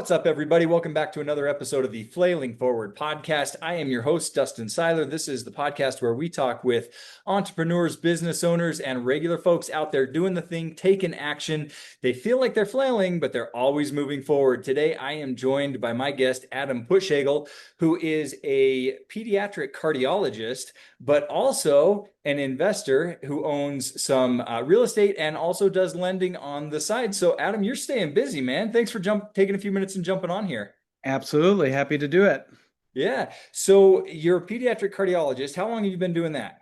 What's up, everybody? Welcome back to another episode of the Flailing Forward podcast. I am your host, Dustin Seiler. This is the podcast where we talk with entrepreneurs, business owners, and regular folks out there doing the thing, taking action. They feel like they're flailing, but they're always moving forward. Today, I am joined by my guest, Adam Putschoegl, who is a pediatric cardiologist, but also an investor who owns some real estate and also does lending on the side. So, Adam, you're staying busy, man. Thanks for taking a few minutes and jumping on here. Absolutely. Happy to do it. Yeah. So, you're a pediatric cardiologist. How long have you been doing that?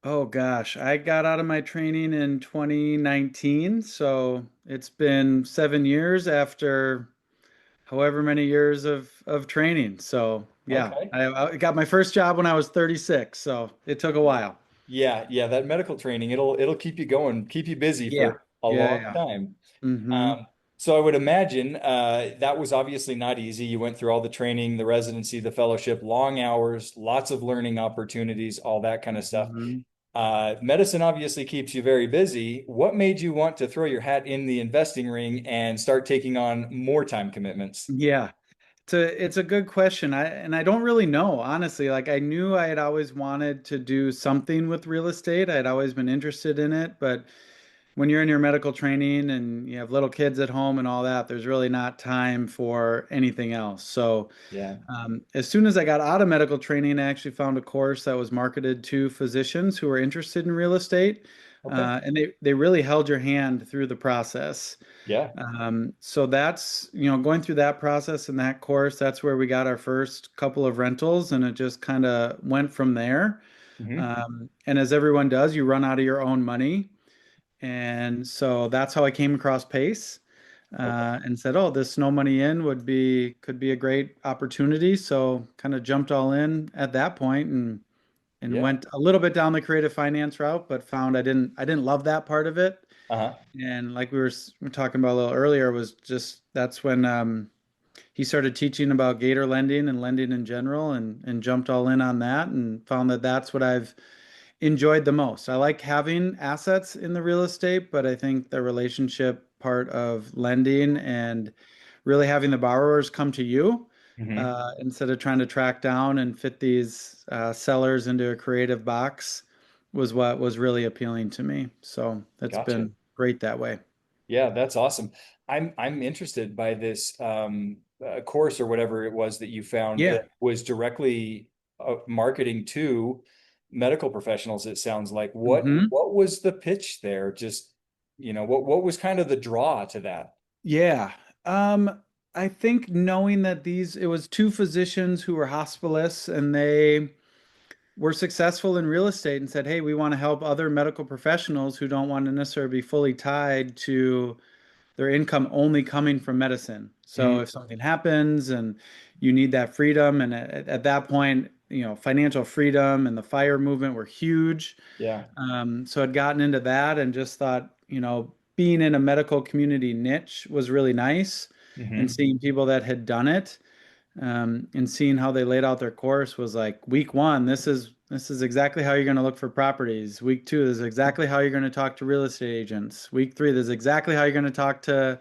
Oh gosh, I got out of my training in 2019, so it's been 7 years after however many years of training. So yeah, Okay. I got my first job when I was 36, so it took a while. Yeah. That medical training, it'll keep you going, keep you busy Yeah. for a Yeah, long yeah. time. Mm-hmm. So I would imagine that was obviously not easy. You went through all the training, the residency, the fellowship, long hours, lots of learning opportunities, all that kind of stuff. Mm-hmm. Medicine obviously keeps you very busy. What made you want to throw your hat in the investing ring and start taking on more time commitments? Yeah. It's a good question. I don't really know, honestly. Like I knew I had always wanted to do something with real estate. I had always been interested in it, but when you're in your medical training and you have little kids at home and all that, there's really not time for anything else. So, Yeah. as soon as I got out of medical training, I actually found a course that was marketed to physicians who were interested in real estate. Okay. And they really held your hand through the process. Yeah. So that's, going through that process and that course, that's where we got our first couple of rentals, and it just kind of went from there. Hmm. And as everyone does, you run out of your own money. And so that's how I came across Pace, Okay. and said, "Oh, this no money in could be a great opportunity." So kind of jumped all in at that point and Yeah. went a little bit down the creative finance route, but found I didn't love that part of it. Uh-huh. And like we were talking about a little earlier, was just that's when he started teaching about Gator lending and lending in general, and jumped all in on that and found that that's what I've enjoyed the most. I like having assets in the real estate, but I think the relationship part of lending and really having the borrowers come to you, Hmm. instead of trying to track down and fit these sellers into a creative box, was what was really appealing to me. So that's Gotcha. been great that way. Yeah, that's awesome. I'm interested by this course or whatever it was that you found Yeah. that was directly marketing to medical professionals. It sounds like hmm what was the pitch there? Just what was kind of the draw to that? Yeah. I think knowing that it was two physicians who were hospitalists, and they were successful in real estate and said, "Hey, we want to help other medical professionals who don't want to necessarily be fully tied to their income only coming from medicine." So Mm, if something happens and you need that freedom, and at that point, financial freedom and the FIRE movement were huge. yeah. So I'd gotten into that and just thought, being in a medical community niche was really nice, and Hmm. seeing people that had done it, and seeing how they laid out their course was like, week one, this is exactly how you're going to look for properties. Week two, this is exactly how you're going to talk to real estate agents. Week three, this is exactly how you're going to talk to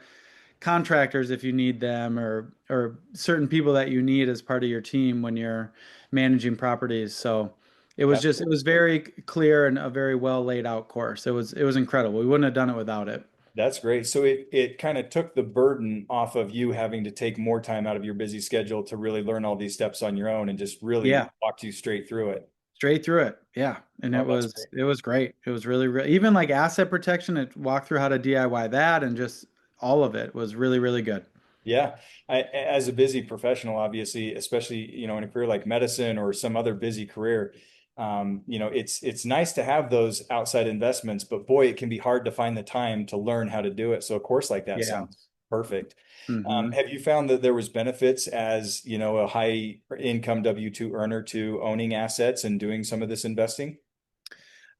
contractors if you need them, or certain people that you need as part of your team when you're managing properties. So Gotcha. it was very clear and a very well laid out course. It was incredible. We wouldn't have done it without it. That's great. So it kind of took the burden off of you having to take more time out of your busy schedule to really learn all these steps on your own and just really Yeah. walked you straight through it. Straight through it. Yeah. And Oh, that's great. it was great. It was really even like asset protection, it walked through how to DIY that, and just all of it was really, really good. Yeah. As a busy professional, obviously, especially, in a career like medicine or some other busy career, it's nice to have those outside investments, but boy, it can be hard to find the time to learn how to do it. So a course like that Yeah. sounds perfect. hmm Have you found that there was benefits as, a high income W-2 earner to owning assets and doing some of this investing?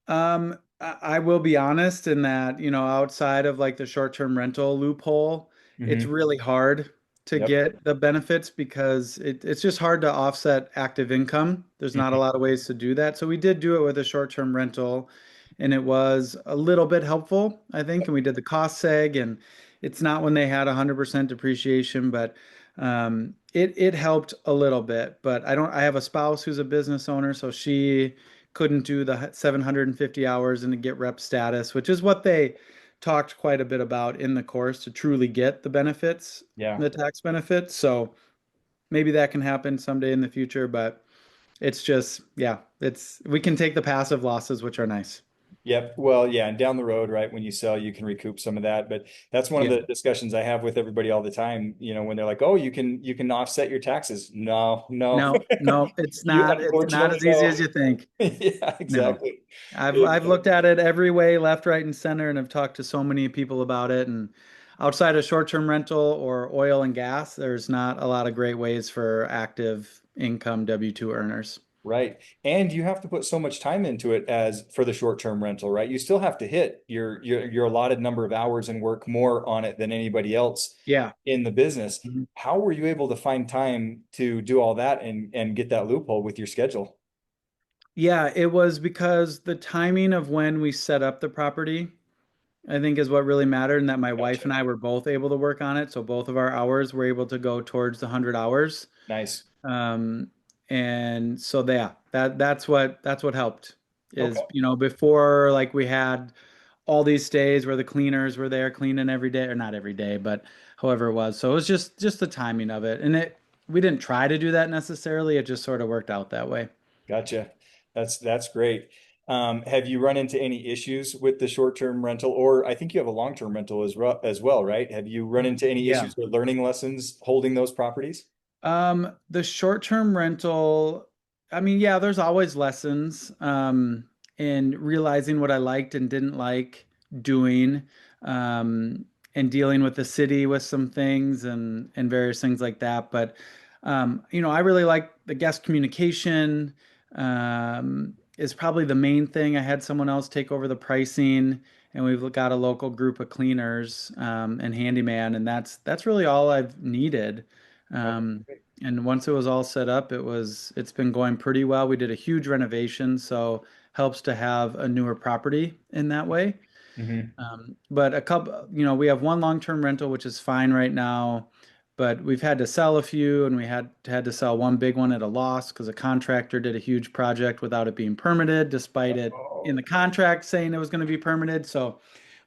I will be honest in that, outside of like the short-term rental loophole, it's Hmm. really hard to Yep. get the benefits because it's just hard to offset active income. There's not a Hmm. lot of ways to do that. So we did do it with a short-term rental, and it was a little bit helpful, I think. And we did the cost seg, and It's not when they had 100% depreciation, but it helped a little bit. But I have a spouse who's a business owner, so she couldn't do the 750 hours and to get rep status, which is what they talked quite a bit about in the course to truly get the benefits, Yeah. the tax benefits. So maybe that can happen someday in the future, but it's just, yeah, we can take the passive losses, which are nice. Yep. Well, yeah, and down the road, right, when you sell, you can recoup some of that. But that's one of Yeah. the discussions I have with everybody all the time, when they're like, "Oh, you can offset your taxes." No, no. No, no, You it's not unfortunately as easy as no. you think. Yeah, No. exactly. I've looked Exactly. at it every way, left, right, and center, and have talked to so many people about it. And outside of short-term rental or oil and gas, there's not a lot of great ways for active income W-2 earners. Right. And you have to put so much time into it as for the short-term rental, right? You still have to hit your allotted number of hours and work more on it than anybody else Yeah. in the business. Mhm. How were you able to find time to do all that and get that loophole with your schedule? Yeah, it was because the timing of when we set up the property, I think is what really mattered, and that my wife Gotcha. and I were both able to work on it. So both of our hours were able to go towards the 100 hours. Nice. Um, and so yeah, that's what helped is, Okay. before like we had all these days where the cleaners were there cleaning every day, or not every day, but however it was. So it was just the timing of it. And we didn't try to do that necessarily. It just sort of worked out that way. Gotcha. That's great. Have you run into any issues with the short-term rental, or I think you have a long-term rental as well, right? Have you run into any Yeah. issues with learning lessons holding those properties? The short-term rental, I mean, yeah, there's always lessons, in realizing what I liked and didn't like doing, and dealing with the city with some things and various things like that. But I really like the guest communication, is probably the main thing. I had someone else take over the pricing, and we've got a local group of cleaners, and handyman, and that's really all I've needed. Okay. Um, Great. and once it was all set up, it's been going pretty well. We did a huge renovation, so helps to have a newer property in that way. Mhm. But a couple, we have one long-term rental, which is fine right now, but we've had to sell a few, and we had to sell one big one at a loss because a contractor did a huge project without it being permitted, despite it in Oh, the contract saying it was going to be permitted. So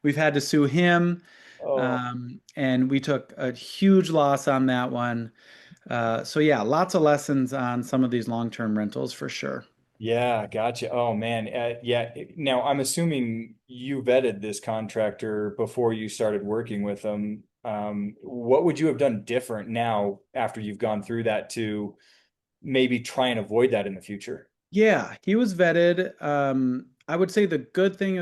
we've had to sue him, oh, and we took a huge loss on that one. So yeah, lots of lessons on some of these long-term rentals for sure. yeah, gotcha. Oh man, yeah. Now I'm assuming you vetted this contractor before you started working with them. What would you have done different now after you've gone through that to maybe try and avoid that in the future? Yeah, he was vetted. I would say the good thing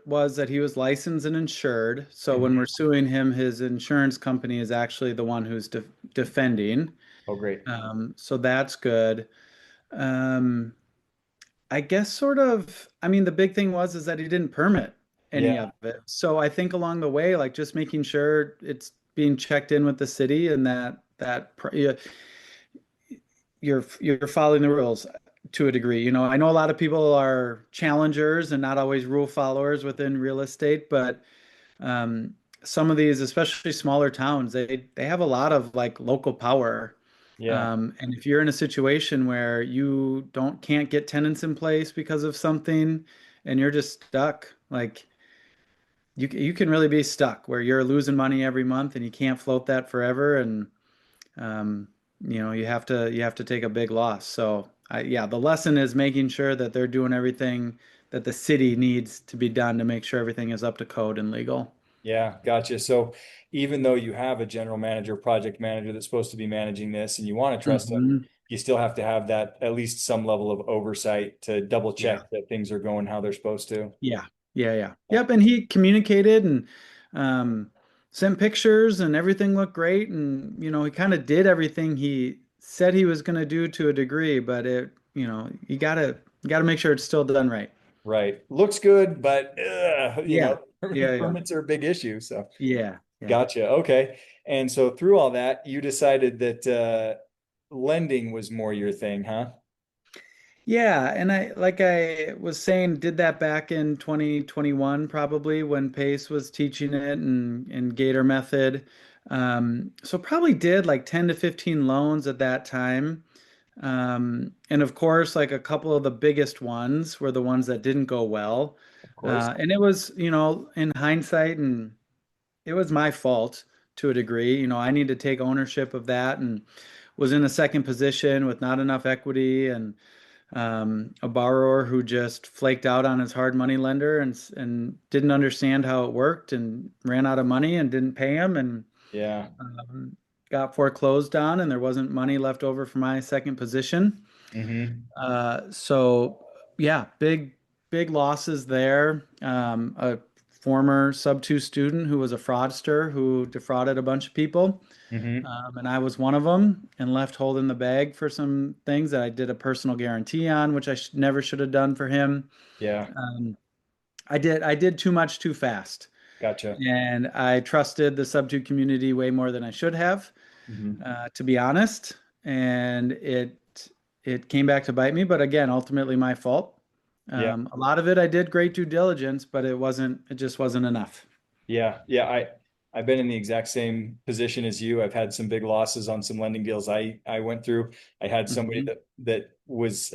was that he was licensed and insured. So when Mhm. we're suing him, his insurance company is actually the one who's defending. Oh, great. So that's good. Um, I guess sort of, I mean, the big thing was is that he didn't permit any Yeah, of it. So I think along the way, like just making sure it's being checked in with the city and yeah, you're following the rules to a degree. I know a lot of people are challengers and not always rule followers within real estate, but um, some of these, especially smaller towns, they have a lot of like local power. yeah, And if you're in a situation where you can't get tenants in place because of something, and you're just stuck, like you can really be stuck where you're losing money every month and you can't float that forever, and um, you have to take a big loss. So yeah, the lesson is making sure that they're doing everything that the city needs to be done to make sure everything is up to code and legal. yeah, gotcha. So even though you have a general manager, project manager that's supposed to be managing this and you want to trust them, Hmm. you still have to have that at least some level of oversight to double Yeah. check that things are going how they're supposed to. Yeah. Yeah. Yeah. Yeah. Yep. And he communicated and um, sent pictures, and everything looked great. And, he kind of did everything he said he was going to do to a degree, but you gotta make sure it's still done right. Right. Looks good, but Yeah. Yeah. Yeah. permits are a big issue. So Yeah. Yeah. gotcha. Okay. And so through all that, you decided that lending was more your thing, huh? Yeah, and like I was saying, did that back in 2021 probably when Pace was teaching it and Gator Method. So probably did like 10 to 15 loans at that time. And of course, like a couple of the biggest ones were the ones that didn't go well. Of course. And it was, in hindsight, and it was my fault to a degree. I need to take ownership of that and was in a second position with not enough equity and a borrower who just flaked out on his hard money lender and didn't understand how it worked and ran out of money and didn't pay him and Yeah. um, got foreclosed on, and there wasn't money left over for my second position. Hmm. So yeah, big losses there. A former sub two student who was a fraudster who defrauded a bunch of people. Hmm. And I was one of them and left holding the bag for some things that I did a personal guarantee on, which I never should have done for him. Yeah. Um, I did too much too fast, Gotcha. and I trusted the sub two community way more than I should have, Hmm. to be honest. And it came back to bite me, but again, ultimately my fault. Yeah. A lot of it I did great due diligence, but it just wasn't enough. Yeah. Yeah. I've been in the exact same position as you. I've had some big losses on some lending deals I went through. I had somebody Hmm. that was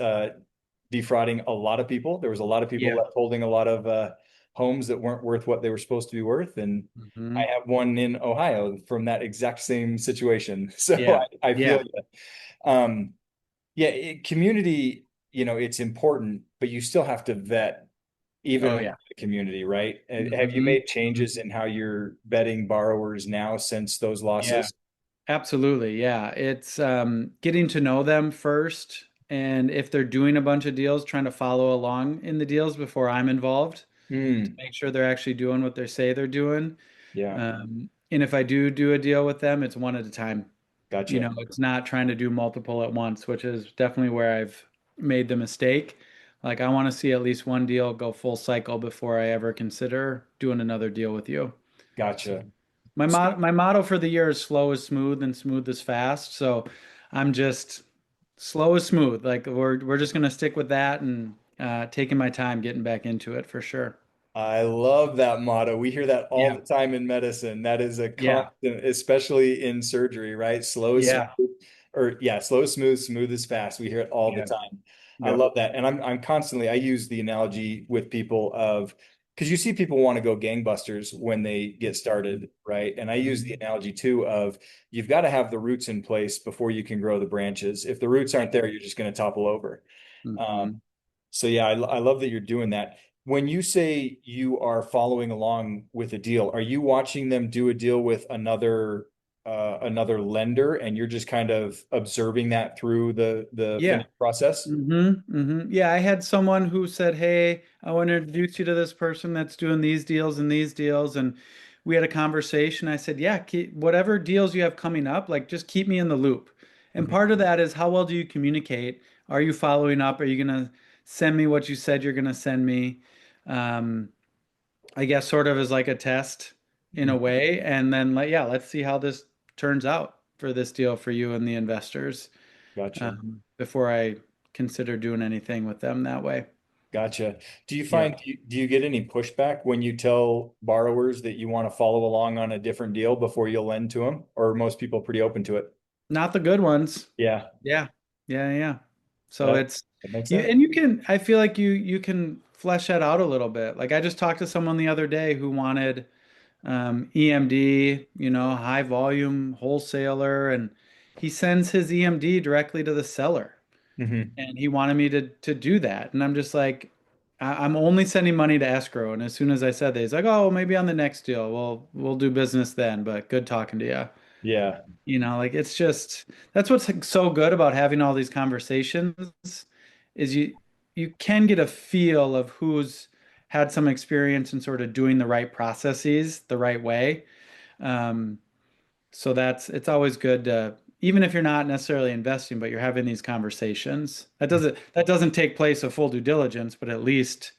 defrauding a lot of people. There was a lot of people Yeah. left holding a lot of homes that weren't worth what they were supposed to be worth. And I Hmm. have one in Ohio from that exact same situation. So Yeah. I feel Yeah. you. Yeah, community, it's important, but you still have to vet even Oh with yeah. the community, right? Have you Hmm. made changes in how you're vetting borrowers now since those Yeah. losses? Absolutely. Yeah. It's getting to know them first. And if they're doing a bunch of deals, trying to follow along in the deals before I'm involved to Hmm. make sure they're actually doing what they say they're doing. Yeah, And if I do a deal with them, it's one at a time. gotcha. It's not trying to do multiple at once, which is definitely where I've made the mistake. Like I want to see at least one deal go full cycle before I ever consider doing another deal with you. So Gotcha. my motto for the year is slow is smooth and smooth is fast. So I'm just slow is smooth. Like we're just gonna stick with that and taking my time getting back into it for sure. I love that motto. We hear that all Yeah. the time in medicine. That is a Yeah. constant, especially in surgery, right? Slow is Yeah. smooth, or yeah, slow is smooth, smooth is fast. We hear it all the Yeah. time. I Yep. love that. And I'm constantly, I use the analogy with people of, because you see people want to go gangbusters when they get started, right? And I use the Mhm. analogy too of you've got to have the roots in place before you can grow the branches. If the roots aren't there, you're just going to topple over. Um, Mhm. so yeah, I love that you're doing that. When you say you are following along with a deal, are you watching them do a deal with another lender and you're just kind of observing that through the Yeah. finish process? Yeah, I had someone who said, "Hey, I want to introduce you to this person that's doing these deals and these deals." And we had a conversation. I said, "Yeah, whatever deals you have coming up, like just keep me in the loop." And Mhm. part of that is how well do you communicate? Are you following up? Are you going to send me what you said you're going to send me? Um, I guess sort of as like a test in a way. And then like, yeah, let's see how this turns out for this deal for you and the investors, Gotcha. before I consider doing anything with them that way. Gotcha. Do you Yeah. find, do you get any pushback when you tell borrowers that you want to follow along on a different deal before you'll lend to them? Or are most people pretty open to it? Not the good ones. Yeah, Yeah. Yeah. Yeah. So that, it's that makes you sense. and you can I feel like you can flesh that out a little bit. Like I just talked to someone the other day who wanted EMD, high volume wholesaler, and he sends his EMD directly to the seller. Hmm. And he wanted me to do that. And I'm just like, I'm only sending money to escrow. And as soon as I said that, he's like, oh, well, maybe on the next deal, we'll do business then. But good talking to you. Yeah. Like it's just that's what's like so good about having all these conversations is you can get a feel of who's had some experience in sort of doing the right processes the right way. Um, so it's always good to, even if you're not necessarily investing, but you're having these conversations. That doesn't take place of full due diligence, but at least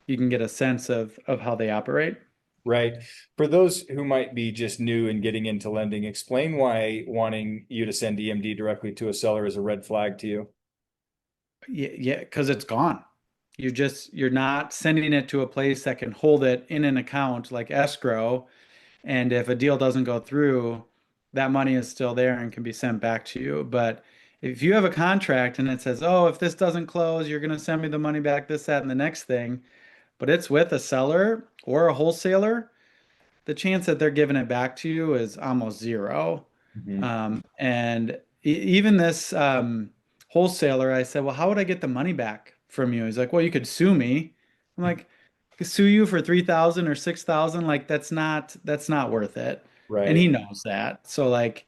you can get a sense of how they operate. Right. For those who might be just new and getting into lending, explain why wanting you to send EMD directly to a seller is a red flag to you. Yeah, because it's gone. You're not sending it to a place that can hold it in an account like escrow. And if a deal doesn't go through, that money is still there and can be sent back to you. But if you have a contract and it says, oh, if this doesn't close, you're going to send me the money back, this, that, and the next thing, but it's with a seller or a wholesaler, the chance that they're giving it back to you is almost zero. Mhm. And even this wholesaler, I said, well, how would I get the money back from you? He's like, well, you could sue me. I'm like, I could sue you for 3,000 or 6,000. Like that's not worth it. And Right. he knows that. So like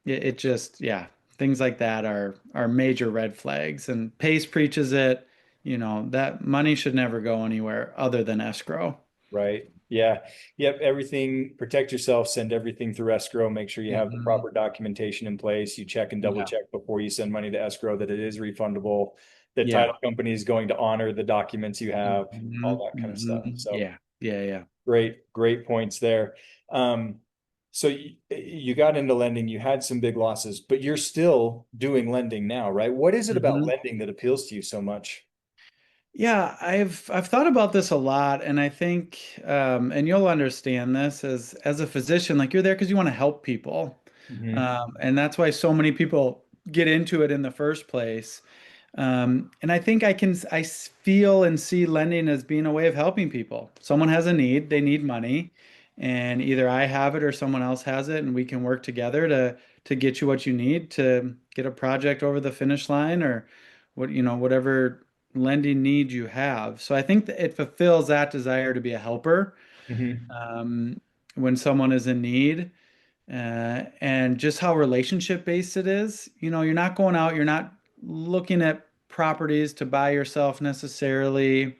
it just, yeah, things like that are major red flags. And Pace preaches it, that money should never go anywhere other than escrow. Right. Yeah. Yep. Everything, protect yourself, send everything through escrow. Make sure you have the Mhm. proper documentation in place. You check and double Yeah. check before you send money to escrow that it is refundable. The Yeah. title company is going to honor the documents you have, all that kind of stuff. So Yeah. Yeah. Yeah. great points there. Um, so you got into lending, you had some big losses, but you're still doing lending now, right? What is it about Mhm. lending that appeals to you so much? Yeah, I've thought about this a lot, and I think, and you'll understand this as a physician, like you're there because you want to help people, Hmm. and that's why so many people get into it in the first place. And I think feel and see lending as being a way of helping people. Someone has a need, they need money, and either I have it or someone else has it, and we can work together to get you what you need to get a project over the finish line or whatever lending need you have. So I think that it fulfills that desire to be a helper Hmm. um, when someone is in need. And just how relationship based it is. You're not going out, you're not looking at properties to buy yourself necessarily.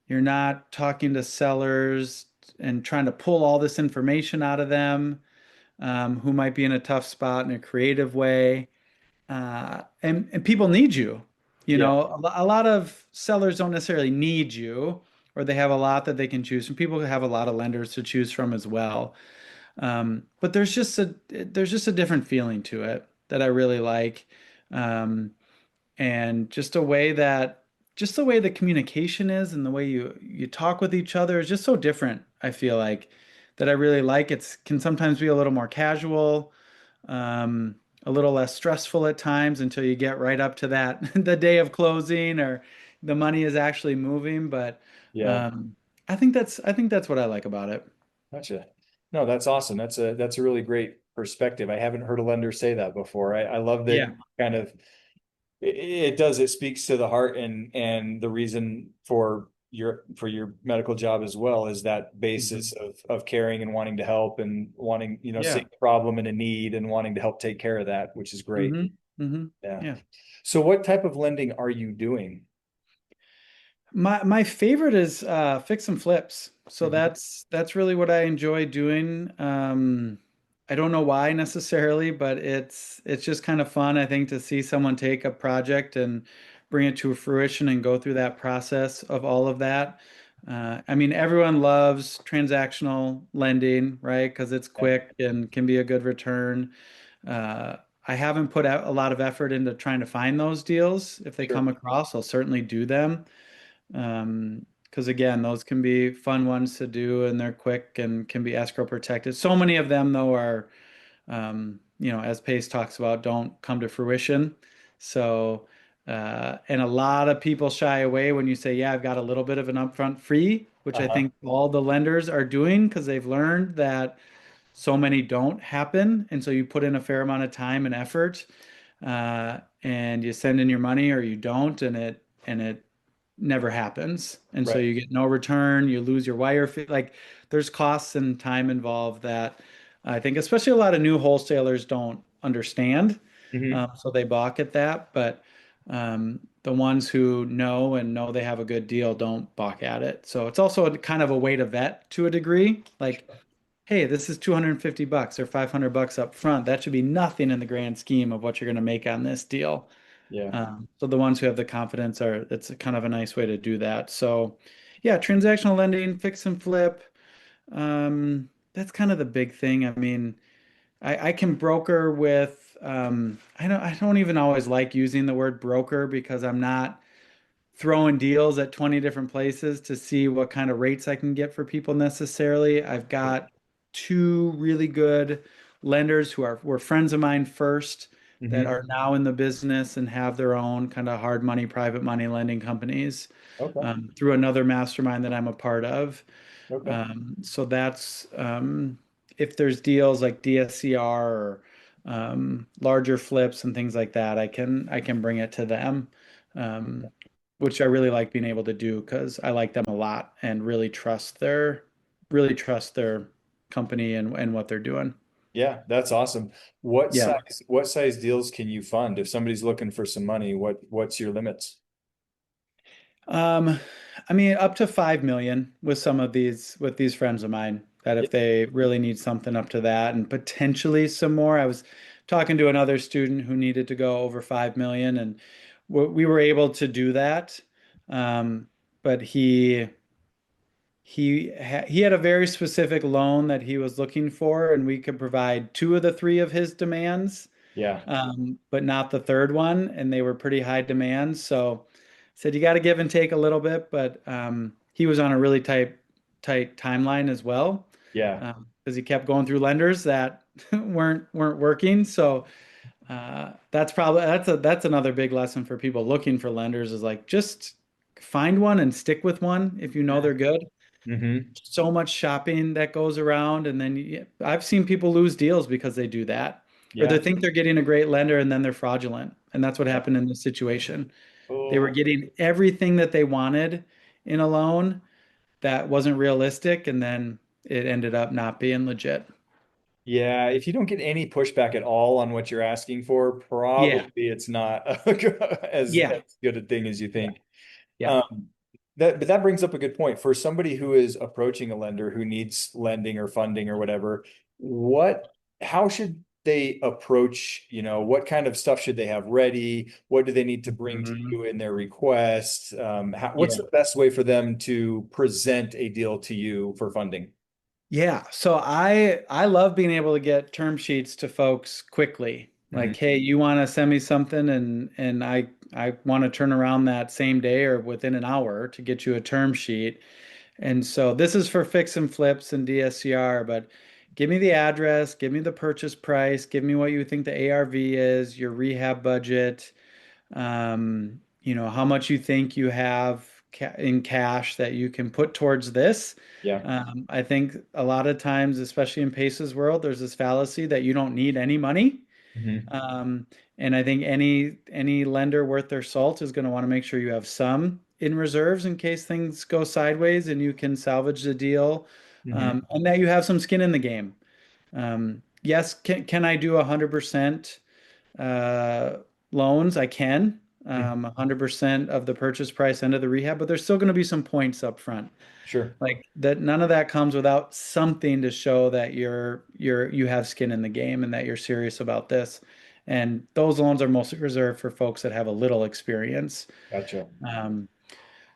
You're not talking to sellers and trying to pull all this information out of them who might be in a tough spot in a creative way. And people need you. Yeah. A lot of sellers don't necessarily need you, or they have a lot that they can choose from. People have a lot of lenders to choose from as well. But there's just a different feeling to it that I really like. Um, and just the way the communication is and the way you talk with each other is just so different, I feel like, that I really like. It's can sometimes be a little more casual, um, a little less stressful at times until you get right up to that the day of closing or the money is actually moving. But Yeah. um, I think that's what I like about it. Gotcha. No, that's awesome. That's a really great perspective. I haven't heard a lender say that before. I love that Yeah. you kind of it does, it speaks to the heart and the reason for your medical job as well is that Mhm. basis of caring and wanting to help and wanting, Yeah. seeing a problem and a need and wanting to help take care of that, which is great. Hmm. Hmm. Yeah. Yeah. So what type of lending are you doing? My favorite is fix and flips. So Mhm. that's really what I enjoy doing. I don't know why necessarily, but it's just kind of fun, I think, to see someone take a project and bring it to fruition and go through that process of all of that. I mean, everyone loves transactional lending, right? Because it's Yeah. quick and can be a good return. Uh, I haven't put out a lot of effort into trying to find those deals. If they Sure. come across, I'll certainly do them. Because again, those can be fun ones to do and they're quick and can be escrow protected. So many of them, though, are, as Pace talks about, don't come to fruition. So, and a lot of people shy away when you say, yeah, I've got a little bit of an upfront fee, which I Uh-huh. think all the lenders are doing because they've learned that so many don't happen. And so you put in a fair amount of time and effort, and you send in your money or you don't, and it never happens. And so Right. you get no return, you lose your wire fee. Like there's costs and time involved that I think especially a lot of new wholesalers don't understand. Hmm. So they balk at that. But the ones who know they have a good deal don't balk at it. So it's also a kind of a way to vet to a degree. Like, hey, this is 250 bucks or 500 bucks up front. That should be nothing in the grand scheme of what you're going to make on this deal. Yeah. So the ones who have the confidence it's a kind of a nice way to do that. So yeah, transactional lending, fix and flip. That's kind of the big thing. I mean, I can broker with I don't even always like using the word broker because I'm not throwing deals at 20 different places to see what kind of rates I can get for people necessarily. I've got two really good lenders were friends of mine first that Hmm. are now in the business and have their own kind of hard money, private money lending companies Okay. through another mastermind that I'm a part of. Okay. So that's if there's deals like DSCR or larger flips and things like that, I can bring it to them, which I really like being able to do because I like them a lot and really trust their company and what they're doing. Yeah, that's awesome. Yeah. What size deals can you fund? If somebody's looking for some money, what's your limits? Um, I mean, up to 5 million with these friends of mine that Yeah. if they really need something up to that and potentially some more. I was talking to another student who needed to go over 5 million and we were able to do that. But he had a very specific loan that he was looking for, and we could provide two of the three of his demands, Yeah. but not the third one, and they were pretty high demands. So said you got to give and take a little bit, but he was on a really tight timeline as well Yeah. because he kept going through lenders that weren't working. So that's another big lesson for people looking for lenders is like just find one and stick with one if you know they're good. Hmm. So much shopping that goes around, and then I've seen people lose deals because they do that, or they Yeah. think they're getting a great lender and then they're fraudulent, and that's what happened in this situation. They were Oh, getting everything that they wanted in a loan that wasn't realistic, and then it ended up not being legit. yeah. If you don't get any pushback at all on what you're asking for, Yeah, probably it's not yeah, as good a thing as you yeah, think. yeah. Um, but that brings up a good point for somebody who is approaching a lender who needs lending or funding or whatever. What, how should they approach, what kind of stuff should they have ready? What do they need to bring to Mhm. you in their request? What's Yeah. the best way for them to present a deal to you for funding? Yeah, so I love being able to get term sheets to folks quickly. Hmm. Like, hey, you want to send me something and I want to turn around that same day or within an hour to get you a term sheet. And so this is for fix and flips and DSCR, but give me the address, give me the purchase price, give me what you think the ARV is, your rehab budget, how much you think you have in cash that you can put towards this. Yeah. I think a lot of times, especially in Pace's world, there's this fallacy that you don't need any money. Hmm. Um, and I think any lender worth their salt is going to want to make sure you have some in reserves in case things go sideways and you can salvage the deal, Hmm. and that you have some skin in the game. Yes, can I do 100% uh, loans? I can. 100% of the purchase price and of the rehab, but there's still going to be some points up front. Sure. Like that, none of that comes without something to show that you have skin in the game and that you're serious about this. And those loans are mostly reserved for folks that have a little experience. Gotcha. Um,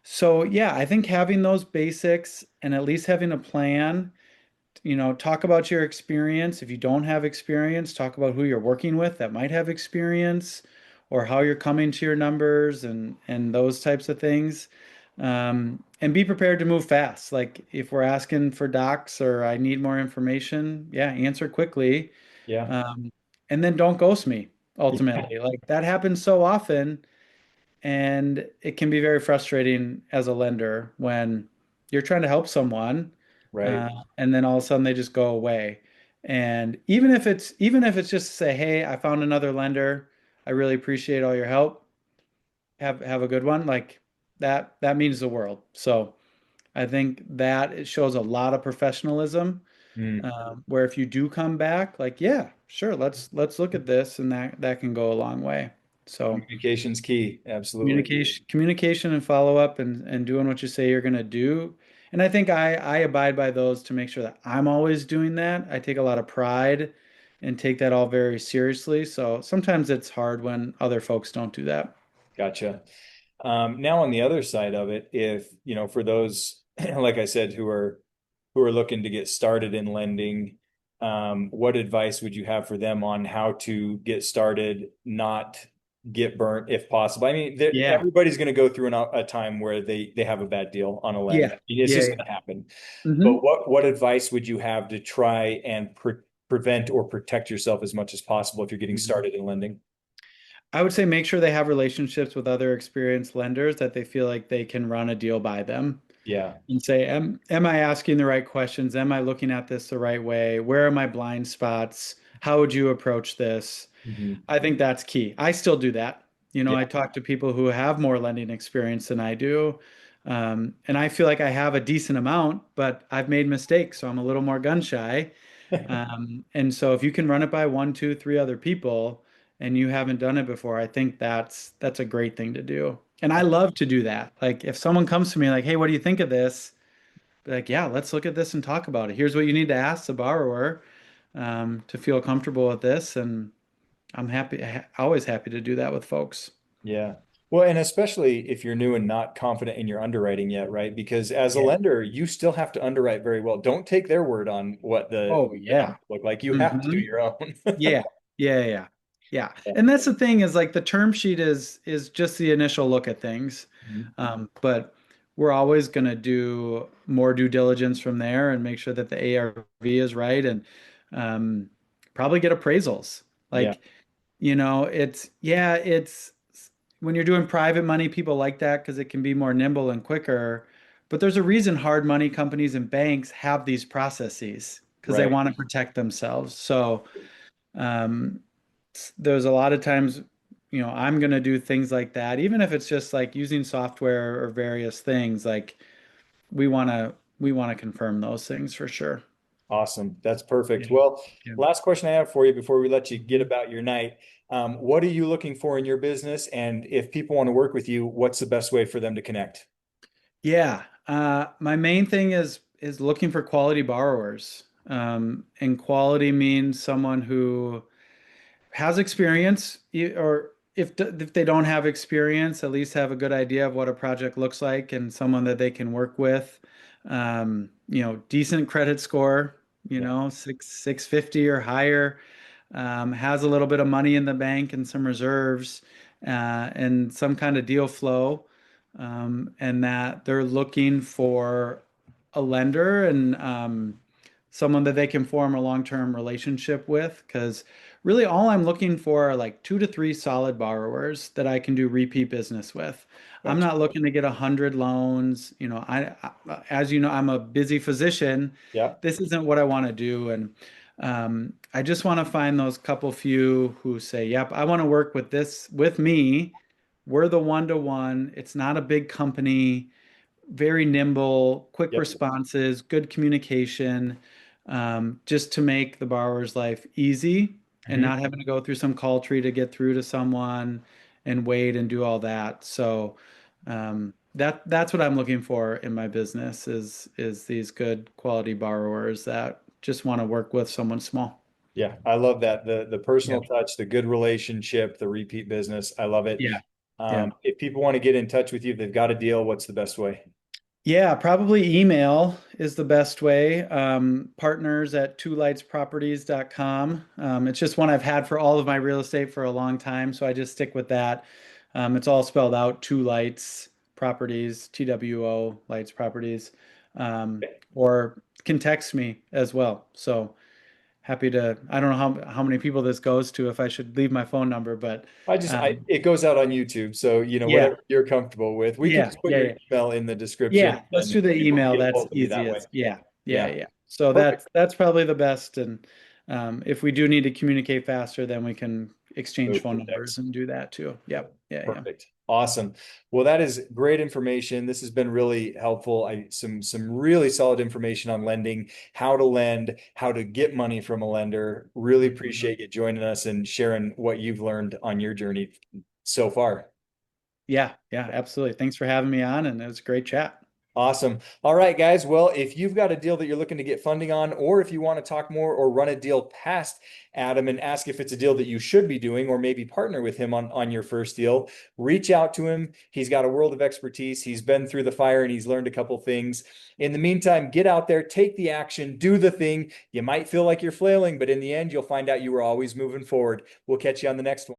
so yeah, I think having those basics and at least having a plan, talk about your experience. If you don't have experience, talk about who you're working with that might have experience or how you're coming to your numbers and those types of things. And be prepared to move fast. Like if we're asking for docs or I need more information, yeah, answer quickly. Yeah. Um, and then don't ghost me ultimately. Like that happens so often. And it can be very frustrating as a lender when you're trying to help someone, Right. uh, and then all of a sudden they just go away. And even if it's just to say, "Hey, I found another lender. I really appreciate all your help. Have a good one." Like that means the world. So I think that it shows a lot of professionalism. Mm. Where if you do come back, like, yeah, sure, let's look at this, and that can go a long way. So. Communication's key. Absolutely. Communication and follow up and doing what you say you're going to do. And I think I abide by those to make sure that I'm always doing that. I take a lot of pride and take that all very seriously. So sometimes it's hard when other folks don't do that. Gotcha. Now on the other side of it, if, for those, like I said, who are looking to get started in lending, what advice would you have for them on how to get started, not get burnt if possible? I mean, Yeah. everybody's going to go through a time where they have a bad deal on a lend. Yeah. It's Yeah. just Yeah. going to happen. Hmm. But what advice would you have to try and prevent or protect yourself as much as possible if you're getting started in lending? I would say make sure they have relationships with other experienced lenders that they feel like they can run a deal by them Yeah. and say, am I asking the right questions? Am I looking at this the right way? Where are my blind spots? How would you approach this? Mhm. I think that's key. I still do that. I Yeah. talk to people who have more lending experience than I do. And I feel like I have a decent amount, but I've made mistakes. So I'm a little more gun shy. And so if you can run it by one, two, three other people and you haven't done it before, I think that's a great thing to do. And I love to do that. Like if someone comes to me like, "Hey, what do you think of this?" Be like, "Yeah, let's look at this and talk about it. Here's what you need to ask the borrower to feel comfortable with this." And I'm happy, always happy to do that with folks. Yeah. Well, and especially if you're new and not confident in your underwriting yet, right? Because as a Yeah. lender, you still have to underwrite very well. Don't take their word on what Oh, the numbers yeah. look like. You have to do Hmm. your own. Yeah. Yeah. Yeah. Yeah. Yeah. And that's the thing is like the term sheet is just the initial look at things. Mhm. But we're always going to do more due diligence from there and make sure that the ARV is right and um, probably get appraisals. Yeah. Like, it's when you're doing private money, people like that because it can be more nimble and quicker. But there's a reason hard money companies and banks have these processes because they Right. want to protect themselves. So um, there's a lot of times, I'm going to do things like that, even if it's just like using software or various things. Like we want to confirm those things for sure. Awesome. That's Yeah. perfect. Well, Yeah. last question I have for you before we let you get Mhm. about your night. What are you looking for in your business? And if people want to work with you, what's the best way for them to connect? Yeah. My main thing is looking for quality borrowers. And quality means someone who has experience, or if they don't have experience, at least have a good idea of what a project looks like and someone that they can work with. Decent credit score, Yeah. 650 or higher, has a little bit of money in the bank and some reserves, and some kind of deal flow, and that they're looking for a lender and someone that they can form a long-term relationship with. Because really, all I'm looking for are like 2 to 3 solid borrowers that I can do repeat business with. I'm Gotcha. not looking to get 100 loans. As you know, I'm a busy physician. Yeah. This isn't what I want to do, and I just want to find those couple few who say, "Yep, I want to work with this with me. We're the one-to-one. It's not a big company, very nimble, quick Yep. responses, good communication, just to make the borrower's life easy and Mhm. not having to go through some call tree to get through to someone and wait and do all that." So that's what I'm looking for in my business is these good quality borrowers that just want to work with someone small. Yeah, I love that. The Yeah. personal touch, the good relationship, the repeat business. I love it. Yeah. Yeah. If people want to get in touch with you, if they've got a deal, what's the best way? Yeah, probably email is the best way. Partners at twolightsproperties.com. It's just one I've had for all of my real estate for a long time, so I just stick with that. It's all spelled out, Two Lights Properties, TWO Lights Properties, or can text me as well. So happy to. I don't know how many people this goes to if I should leave my phone number, but It goes out on YouTube. So, yeah, whatever you're comfortable with, we can yeah, just put yeah, your yeah. email in the description Yeah, let's and do the people can email. get a That's hold of you that way. easiest. Yeah, yeah, Yeah, yeah. So perfect. that's probably the best. And if we do need to communicate faster, then we can exchange Move phone to numbers text. and do that too. Yep. Yeah, yeah. Perfect. Awesome. Well, that is great information. This has been really helpful. Some really solid information on lending, how to lend, how to get money from a lender. Really Mhm. appreciate you joining us and sharing what you've learned on your journey so far. Yeah, yeah, absolutely. Thanks for having me on, and it was a great chat. Awesome. All right, guys. Well, if you've got a deal that you're looking to get funding on, or if you want to talk more or run a deal past Adam and ask if it's a deal that you should be doing, or maybe partner with him on your first deal, reach out to him. He's got a world of expertise. He's been through the fire and he's learned a couple things. In the meantime, get out there, take the action, do the thing. You might feel like you're flailing, but in the end, you'll find out you were always moving forward. We'll catch you on the next one.